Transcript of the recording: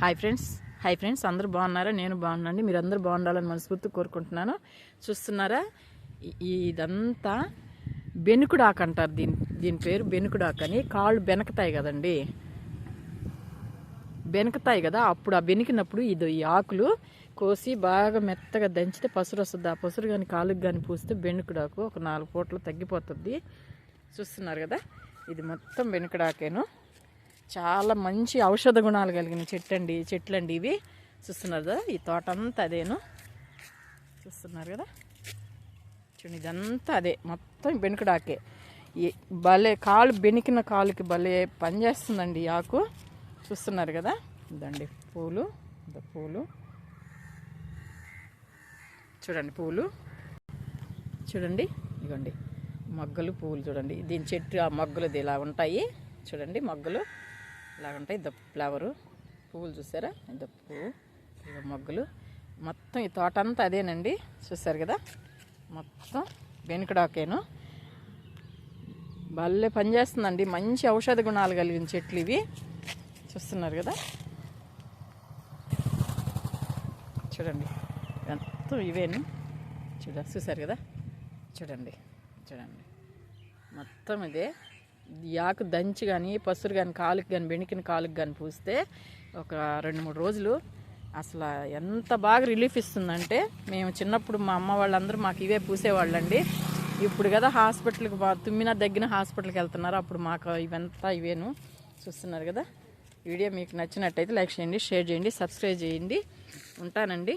Hi friends అందరూ బాగున్నారా? నేను బాగున్నాను. మీరు అందరూ బాగుండాలని మనస్ఫూర్తిగా కోరుకుంటున్నాను. చూస్తున్నారా, ఇదంతా బెనుకుడాకు అంటారు. దీని పేరు బెనుకుడాకు అని. కాళ్ళు బెనకతాయి కదండి, బెనకతాయి కదా, అప్పుడు ఆ బెనికినప్పుడు ఈ ఆకులు కోసి బాగా మెత్తగా దంచితే పసురు వస్తుంది. ఆ పసురు కానీ కాలుకి కానీ పూస్తే బెనుకుడాకు ఒక 4 పూటలు తగ్గిపోతుంది. చూస్తున్నారు కదా, ఇది మొత్తం బెనుకుడాకేను. చాలా మంచి ఔషధ గుణాలు కలిగిన చెట్లండి ఇవి. చూస్తున్నారు కదా, ఈ తోట అంతా అదేను. చూస్తున్నారు కదా, చూడండి, ఇదంతా అదే మొత్తం బెనుకుడాకే. భలే కాలు బెనికిన కాలుకి భలే పనిచేస్తుందండి ఈ ఆకు. చూస్తున్నారు కదా, ఇదండి పూలు, పూలు చూడండి, పూలు చూడండి, ఇదిగోండి మొగ్గలు, పువ్వులు చూడండి. దీని చెట్టు ఆ మొగ్గలు ఇలా ఉంటాయి చూడండి, మొగ్గలు ఇలా ఉంటాయి. ఫ్లవరు పువ్వులు చూసారా, పువ్వు, మొగ్గలు మొత్తం ఈ తోట అంతా అదేనండి. చూసారు కదా, మొత్తం బెనుకుడాకేను. భలే పనిచేస్తుందండి, మంచి ఔషధ గుణాలు కలిగిన చెట్లు ఇవి. చూస్తున్నారు కదా, చూడండి మొత్తం ఇవేను. చూసారు కదా, చూడండి మొత్తం ఇదే. ఈ ఆకు దంచి కానీ పసురు కానీ కాలుకి కానీ బెణికిన కాలుకి కానీ పూస్తే ఒక 2-3 రోజులు అసలు ఎంత బాగా రిలీఫ్ ఇస్తుందంటే, మేము చిన్నప్పుడు మా అమ్మ వాళ్ళందరూ మాకు ఇవే పూసేవాళ్ళండి. ఇప్పుడు కదా హాస్పిటల్కి తుమ్మినా దగ్గర హాస్పిటల్కి వెళ్తున్నారు, అప్పుడు మాకు ఇవంతా ఇవేను. చూస్తున్నారు కదా, వీడియో మీకు నచ్చినట్టయితే లైక్ చేయండి, షేర్ చేయండి, సబ్స్క్రైబ్ చేయండి. ఉంటానండి.